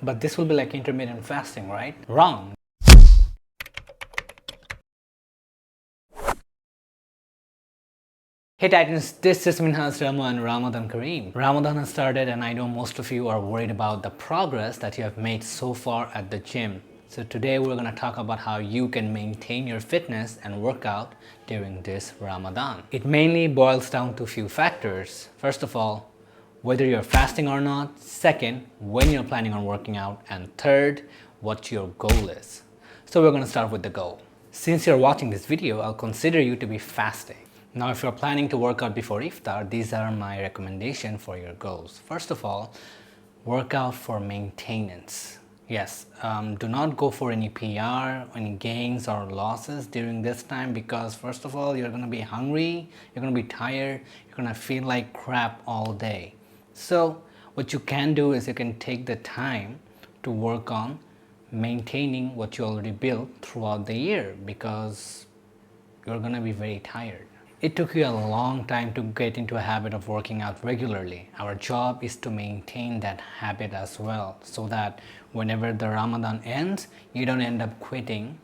But this will be like intermittent fasting, right? Wrong. Hey Titans, this is Minhaz Remo and Ramadan Kareem. Ramadan has started and I know most of you are worried about the progress that you have made so far at the gym. So today we're going to talk about how you can maintain your fitness and workout during this Ramadan. It mainly boils down to a few factors. First of all, whether you're fasting or not. Second, when you're planning on working out. And third, what your goal is. So we're going to start with the goal. Since you're watching this video, I'll consider you to be fasting. Now, if you're planning to work out before iftar, these are my recommendations for your goals. First of all, work out for maintenance. Yes, do not go for any PR, any gains or losses during this time because first of all, you're going to be hungry, you're going to be tired, you're going to feel like crap all day. So what you can do is you can take the time to work on maintaining what you already built throughout the year because you're going to be very tired. It took you a long time to get into a habit of working out regularly. Our job is to maintain that habit as well so that whenever the Ramadan ends, you don't end up quitting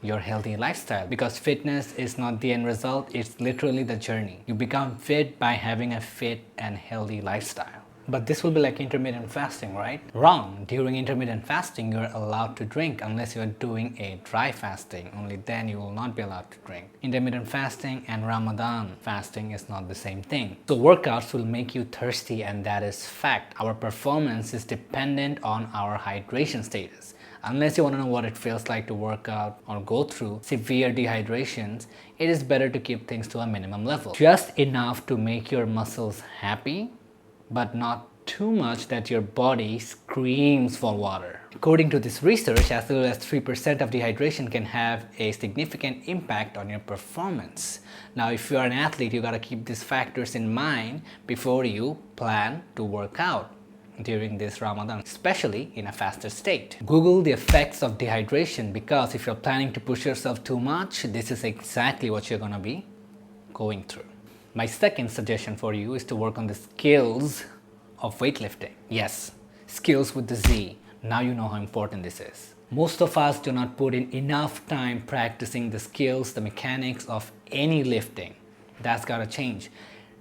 your healthy lifestyle because fitness is not the end result, it's literally the journey. You become fit by having a fit and healthy lifestyle. But this will be like intermittent fasting, right? Wrong. During intermittent fasting, you're allowed to drink unless you're doing a dry fasting. Only then you will not be allowed to drink. Intermittent fasting and Ramadan fasting is not the same thing. So workouts will make you thirsty and that is fact. Our performance is dependent on our hydration status. Unless you want to know what it feels like to work out or go through severe dehydrations, it is better to keep things to a minimum level. Just enough to make your muscles happy, but not too much that your body screams for water. According to this research, as little as 3% of dehydration can have a significant impact on your performance. Now, if you are an athlete, you gotta keep these factors in mind before you plan to work out during this Ramadan, especially in a fasted state. Google the effects of dehydration because if you're planning to push yourself too much, this is exactly what you're gonna be going through. My second suggestion for you is to work on the skills of weightlifting. Yes, skills with the Z. Now you know how important this is. Most of us do not put in enough time practicing the skills, the mechanics of any lifting. That's gotta change.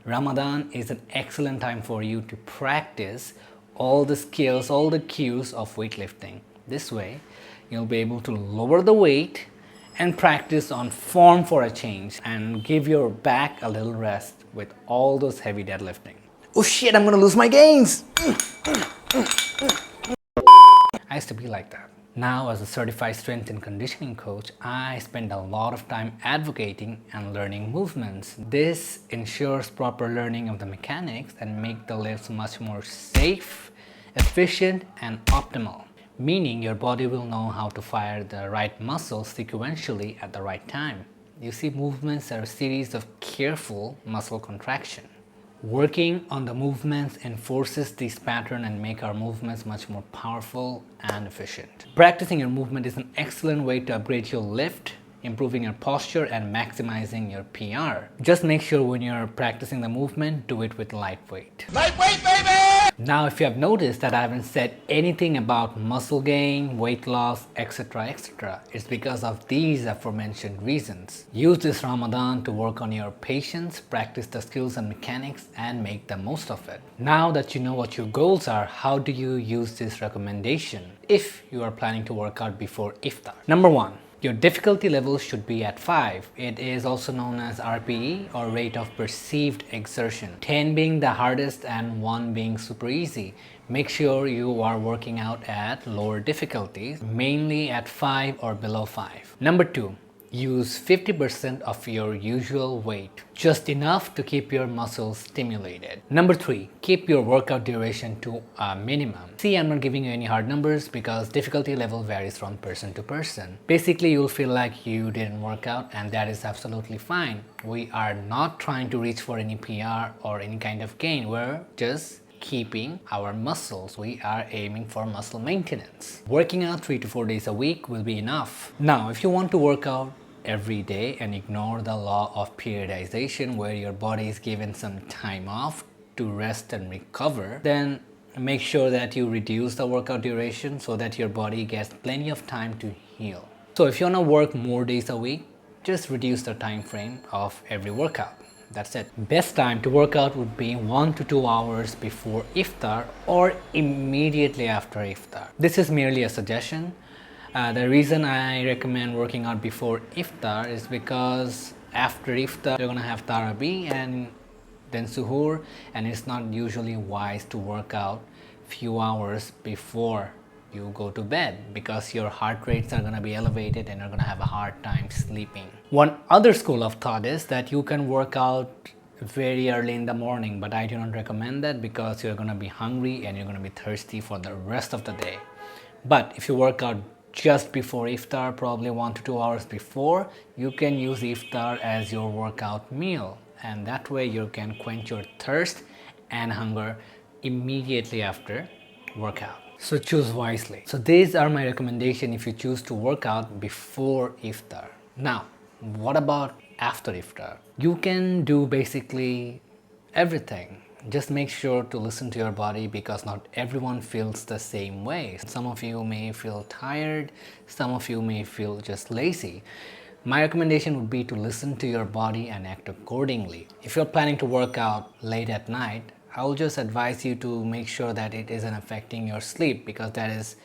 Ramadan is an excellent time for you to practice all the skills, all the cues of weightlifting. This way, you'll be able to lower the weight and practice on form for a change and give your back a little rest with all those heavy deadlifting. Oh shit, I'm gonna lose my gains! I used to be like that. Now, as a certified strength and conditioning coach, I spend a lot of time advocating and learning movements. This ensures proper learning of the mechanics and make the lifts much more safe, efficient, and optimal. Meaning your body will know how to fire the right muscles sequentially at the right time. You see, movements are a series of careful muscle contraction. Working on the movements enforces this pattern and make our movements much more powerful and efficient. Practicing your movement is an excellent way to upgrade your lift, improving your posture and maximizing your PR. Just make sure when you're practicing the movement, do it with light weight. Lightweight, baby! Now, if you have noticed that I haven't said anything about muscle gain, weight loss, etc., etc., it's because of these aforementioned reasons. Use this Ramadan to work on your patience, practice the skills and mechanics, and make the most of it. Now that you know what your goals are, how do you use this recommendation if you are planning to work out before iftar? Number one, your difficulty level should be at 5. It is also known as RPE or rate of perceived exertion. 10 being the hardest and 1 being super easy. Make sure you are working out at lower difficulties, mainly at 5 or below 5. Number 2. Use 50% of your usual weight, just enough to keep your muscles stimulated. Number 3, keep your workout duration to a minimum. See, I'm not giving you any hard numbers because difficulty level varies from person to person. Basically, you'll feel like you didn't work out and that is absolutely fine. We are not trying to reach for any PR or any kind of gain. We're just keeping our muscles. We are aiming for muscle maintenance. Working out 3 to 4 days a week will be enough. Now, if you want to work out every day and ignore the law of periodization where your body is given some time off to rest and recover, then make sure that you reduce the workout duration so that your body gets plenty of time to heal. So if you want to work more days a week, just reduce the time frame of every workout. That's it. Best time to work out would be 1 to 2 hours before iftar or immediately after iftar. This is merely a suggestion. The reason I recommend working out before iftar is because after iftar you're gonna have tarabi and then suhoor, and it's not usually wise to work out few hours before you go to bed because your heart rates are going to be elevated and you're going to have a hard time sleeping. One other school of thought is that you can work out very early in the morning, but I do not recommend that because you're going to be hungry and you're going to be thirsty for the rest of the day. But if you work out just before iftar, probably 1 to 2 hours before, you can use iftar as your workout meal, and that way you can quench your thirst and hunger immediately after workout. So choose wisely. So these are my recommendation if you choose to work out before iftar. Now, what about after iftar? You can do basically everything. Just make sure to listen to your body because not everyone feels the same way. Some of you may feel tired, some of you may feel just lazy. My recommendation would be to listen to your body and act accordingly. If you're planning to work out late at night, I will just advise you to make sure that it isn't affecting your sleep because that is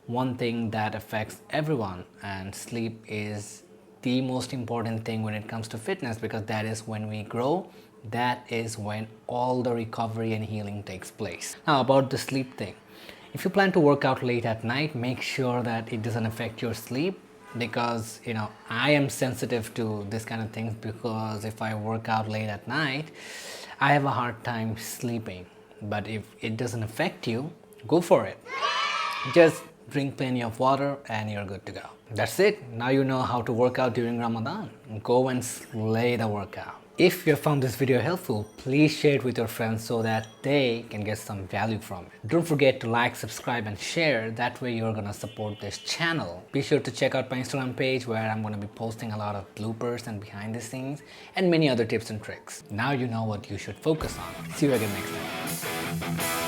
one thing that affects everyone, and sleep is the most important thing when it comes to fitness because that is when we grow. That is when all the recovery and healing takes place. Now about the sleep thing. If you plan to work out late at night, make sure that it doesn't affect your sleep because I am sensitive to this kind of things because if I work out late at night, I have a hard time sleeping. But if it doesn't affect you, go for it. Just drink plenty of water and you're good to go. That's it. Now you know how to work out during Ramadan. Go and slay the workout. If you have found this video helpful, please share it with your friends so that they can get some value from it. Don't forget to like, subscribe and share. That way you're gonna support this channel. Be sure to check out my Instagram page where I'm gonna be posting a lot of bloopers and behind the scenes and many other tips and tricks. Now you know what you should focus on. See you again next time.